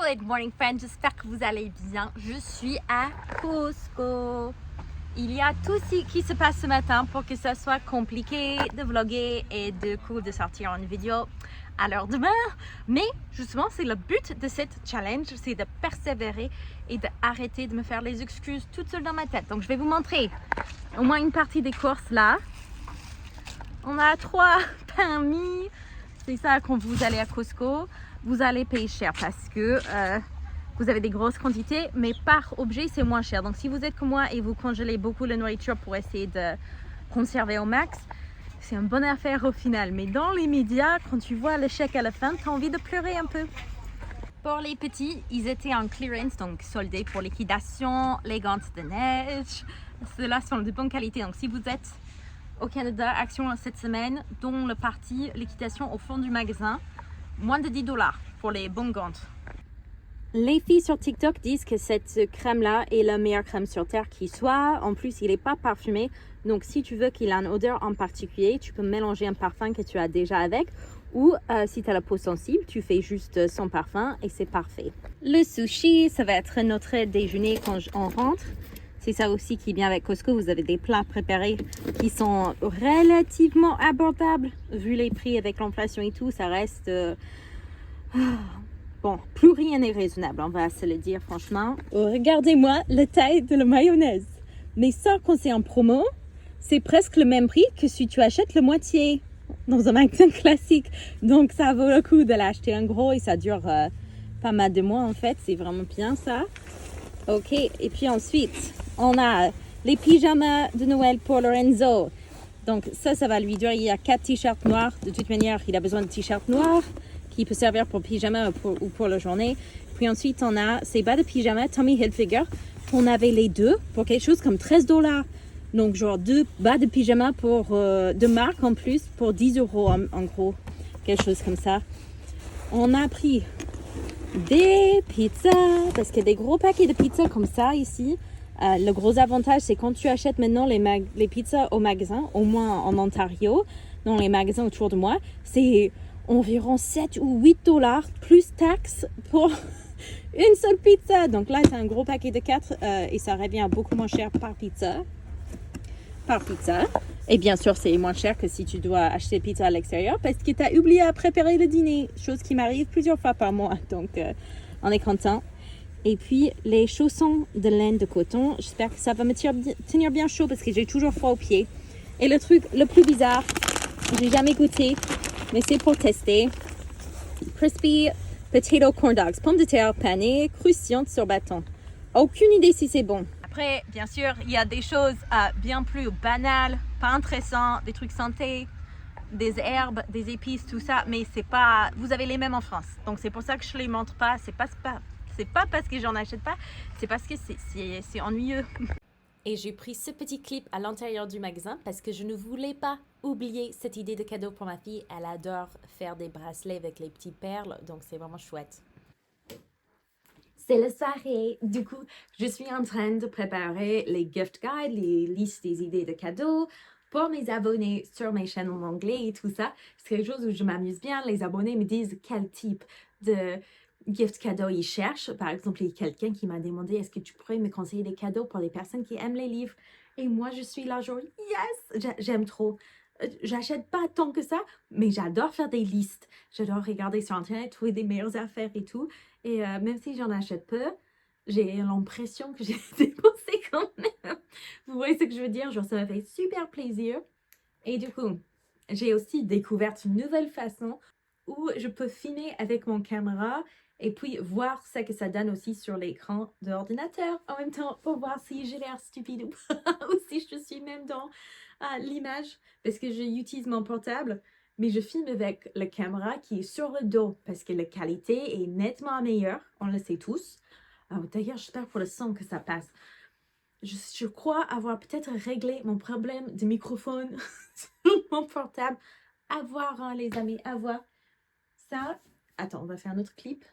les Good Morning Friends, j'espère que vous allez bien. Je suis à Costco. Il y a tout ce qui se passe ce matin pour que ça soit compliqué de vlogger et de sortir une vidéo à l'heure de l'heure. Mais justement, c'est le but de cette challenge, c'est de persévérer et d'arrêter de me faire les excuses toute seule dans ma tête. Donc je vais vous montrer au moins une partie des courses là. On a 3 permis. C'est ça, quand vous allez à Costco, vous allez payer cher parce que vous avez des grosses quantités, mais par objet, c'est moins cher. Donc, si vous êtes comme moi et vous congelez beaucoup la nourriture pour essayer de conserver au max, c'est une bonne affaire au final. Mais dans les médias, quand tu vois le chèque à la fin, tu as envie de pleurer un peu. Pour les petits, ils étaient en clearance, donc soldés pour liquidation, les gants de neige. Ceux-là sont de bonne qualité. Donc, si vous êtes au Canada, action cette semaine, dont le parti liquidation au fond du magasin, moins de 10 $ pour les bons gants. Les filles sur TikTok disent que cette crème-là est la meilleure crème sur terre qui soit. En plus, il n'est pas parfumé. Donc, si tu veux qu'il ait une odeur en particulier, tu peux mélanger un parfum que tu as déjà avec. Ou si tu as la peau sensible, tu fais juste son parfum et c'est parfait. Le sushi, ça va être notre déjeuner quand on rentre. C'est ça aussi qui est bien avec Costco. Vous avez des plats préparés qui sont relativement abordables. Vu les prix avec l'inflation et tout, ça reste... Bon, plus rien n'est raisonnable, on va se le dire franchement. Regardez-moi la taille de la mayonnaise. Mais ça, quand c'est en promo, c'est presque le même prix que si tu achètes la moitié dans un magasin classique. Donc, ça vaut le coup de l'acheter en gros et ça dure pas mal de mois en fait. C'est vraiment bien ça. Ok, et puis ensuite, on a les pyjamas de Noël pour Lorenzo. Donc ça va lui durer. Il y a 4 t-shirts noirs. De toute manière, il a besoin de t-shirts noirs qui peut servir pour pyjama ou pour la journée. Puis ensuite, on a ces bas de pyjama Tommy Hilfiger. On avait les deux pour quelque chose comme 13 $. Donc genre 2 bas de pyjama pour, de marque en plus pour 10 € en gros. Quelque chose comme ça. On a pris des pizzas, parce qu'il y a des gros paquets de pizzas comme ça ici. Le gros avantage, c'est quand tu achètes maintenant les pizzas au magasin, au moins en Ontario, dans les magasins autour de moi, c'est environ 7 ou 8 $ plus taxes pour une seule pizza. Donc là, c'est un gros paquet de 4 et ça revient beaucoup moins cher par pizza. Et bien sûr, c'est moins cher que si tu dois acheter pizza à l'extérieur parce que tu as oublié à préparer le dîner, chose qui m'arrive plusieurs fois par mois. Donc, on est content. Et puis, les chaussons de laine de coton, j'espère que ça va me tenir bien chaud parce que j'ai toujours froid aux pieds. Et le truc le plus bizarre, j'ai jamais goûté, mais c'est pour tester. Crispy potato corn dogs, pommes de terre panées, croustillantes sur bâton. Aucune idée si c'est bon. Après, bien sûr, il y a des choses bien plus banales, pas intéressantes, des trucs santé, des herbes, des épices, tout ça, mais c'est pas, vous avez les mêmes en France. Donc c'est pour ça que je les montre pas. C'est pas parce que j'en achète pas, c'est parce que c'est ennuyeux. Et j'ai pris ce petit clip à l'intérieur du magasin parce que je ne voulais pas oublier cette idée de cadeau pour ma fille. Elle adore faire des bracelets avec les petites perles, donc c'est vraiment chouette. C'est la soirée. Du coup, je suis en train de préparer les gift guides, les listes des idées de cadeaux pour mes abonnés sur mes chaînes en anglais et tout ça. C'est quelque chose où je m'amuse bien. Les abonnés me disent quel type de gift cadeau ils cherchent. Par exemple, il y a quelqu'un qui m'a demandé est-ce que tu pourrais me conseiller des cadeaux pour les personnes qui aiment les livres? Et moi, je suis là genre yes, j'aime trop. J'achète pas tant que ça, mais j'adore faire des listes. J'adore regarder sur Internet, trouver des meilleures affaires et tout. Et même si j'en achète peu, j'ai l'impression que j'ai dépensé quand même. Vous voyez ce que je veux dire? Genre, ça me fait super plaisir. Et du coup, j'ai aussi découvert une nouvelle façon où je peux filmer avec mon caméra et puis voir ce que ça donne aussi sur l'écran de l'ordinateur en même temps pour voir si j'ai l'air stupide ou pas, ou si je suis même dans l'image parce que j'utilise mon portable. Mais je filme avec la caméra qui est sur le dos parce que la qualité est nettement meilleure, on le sait tous. D'ailleurs, j'espère pour le son que ça passe. Je crois avoir peut-être réglé mon problème de microphone sur mon portable. À voir, hein, les amis, à voir. Ça, attends, on va faire un autre clip.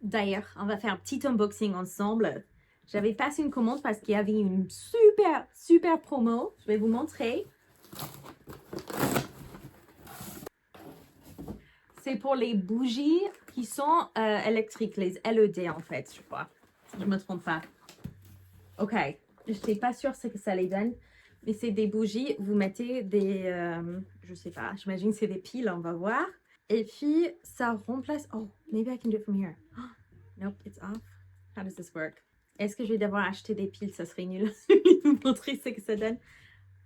D'ailleurs, on va faire un petit unboxing ensemble. J'avais passé une commande parce qu'il y avait une super promo. Je vais vous montrer. c'est pour les bougies qui sont électriques, les LED en fait, je crois. Si je me trompe pas. Ok, je suis pas sûre ce que ça les donne. Mais c'est des bougies, vous mettez des, je sais pas, j'imagine c'est des piles, on va voir. Et puis, ça remplace, oh, maybe I can do it from here. Oh, nope, it's off. How does this work? Est-ce que je vais devoir acheter des piles? Ça serait nul. Je vais vous montrer ce que ça donne.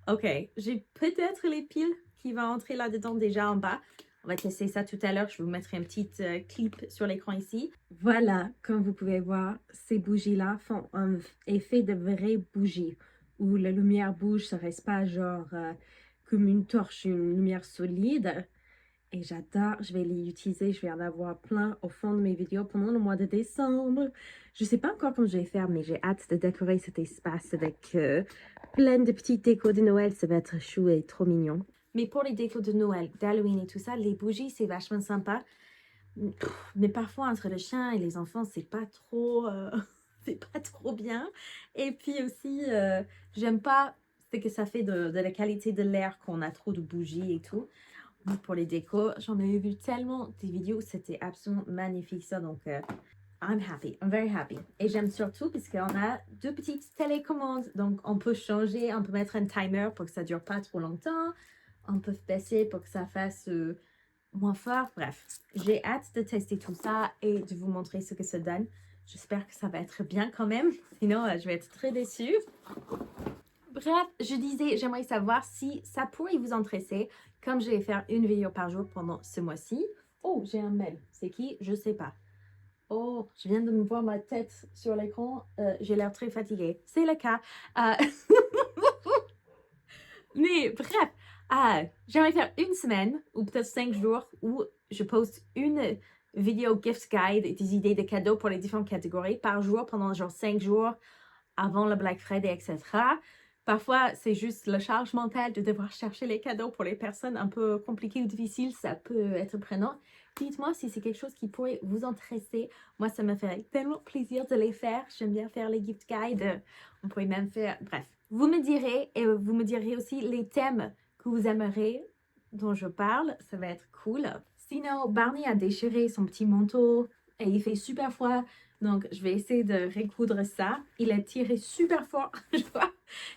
Ok, j'ai peut-être les piles qui vont entrer là-dedans déjà en bas. On va tester ça tout à l'heure. Je vais vous mettre un petit clip sur l'écran ici. Voilà, comme vous pouvez voir, ces bougies-là font un effet de vraies bougies, où la lumière bouge, ça reste pas genre comme une torche, une lumière solide. Et j'adore, je vais les utiliser, je vais en avoir plein au fond de mes vidéos pendant le mois de décembre. Je sais pas encore comment je vais faire, mais j'ai hâte de décorer cet espace avec plein de petites décos de Noël. Ça va être chou et trop mignon. Mais pour les décos de Noël, d'Halloween et tout ça, les bougies, c'est vachement sympa. Mais parfois, entre le chien et les enfants, c'est pas trop, c'est pas trop bien. Et puis aussi, j'aime pas ce que ça fait de la qualité de l'air qu'on a trop de bougies et tout. Donc, pour les décos, j'en ai vu tellement des vidéos, c'était absolument magnifique ça. Donc, I'm happy, I'm very happy. Et j'aime surtout parce qu'on a deux petites télécommandes. Donc, on peut changer, on peut mettre un timer pour que ça dure pas trop longtemps. On peut baisser pour que ça fasse moins fort. Bref, j'ai hâte de tester tout ça et de vous montrer ce que ça donne. J'espère que ça va être bien quand même. Sinon, je vais être très déçue. Bref, je disais, j'aimerais savoir si ça pourrait vous intéresser, comme je vais faire une vidéo par jour pendant ce mois-ci. Oh, j'ai un mail. C'est qui? Je sais pas. Oh, je viens de me voir ma tête sur l'écran. J'ai l'air très fatiguée. C'est le cas. Mais bref, j'aimerais faire une semaine ou peut-être 5 jours où je poste une vidéo gift guide et des idées de cadeaux pour les différentes catégories par jour pendant genre 5 jours avant le Black Friday, etc. Parfois, c'est juste la charge mentale de devoir chercher les cadeaux pour les personnes un peu compliquées ou difficiles. Ça peut être prenant. Dites-moi si c'est quelque chose qui pourrait vous intéresser. Moi, ça me ferait tellement plaisir de les faire. J'aime bien faire les gift guides. On pourrait même faire... Bref, vous me direz et vous me direz aussi les thèmes que vous aimeriez dont je parle. Ça va être cool. Sinon, Barney a déchiré son petit manteau et il fait super froid. Donc, je vais essayer de recoudre ça. Il a tiré super fort, je vois.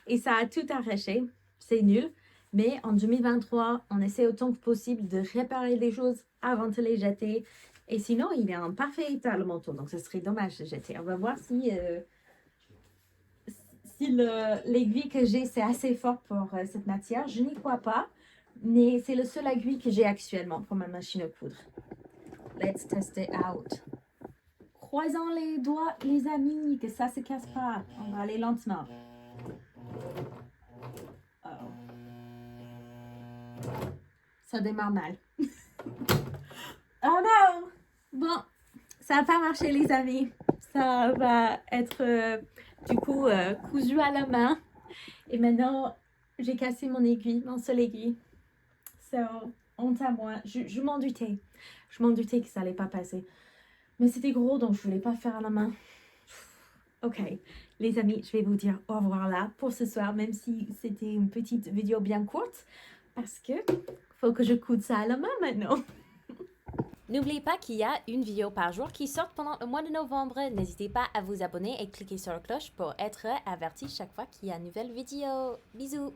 Et ça a tout arraché. C'est nul. Mais en 2023, on essaie autant que possible de réparer les choses avant de les jeter. Et sinon, il est en parfait état, le manteau. Donc, ce serait dommage de jeter. On va voir si l'aiguille que j'ai, c'est assez fort pour cette matière. Je n'y crois pas. Mais c'est le seul aiguille que j'ai actuellement pour ma machine à coudre. Let's test it out. Croisons les doigts, les amis, que ça se casse pas. On va aller lentement. Oh. Ça démarre mal. Oh non! Bon, ça n'a pas marché, les amis. Ça va être du coup cousu à la main. Et maintenant, j'ai cassé mon aiguille, mon seul aiguille. So, honte à moi. Je m'en doutais. Je m'en doutais que ça allait pas passer. Mais c'était gros, donc je voulais pas faire à la main. Ok, les amis, je vais vous dire au revoir là pour ce soir, même si c'était une petite vidéo bien courte, parce que faut que je coude ça à la main maintenant. N'oubliez pas qu'il y a une vidéo par jour qui sort pendant le mois de novembre. N'hésitez pas à vous abonner et cliquer sur la cloche pour être averti chaque fois qu'il y a une nouvelle vidéo. Bisous!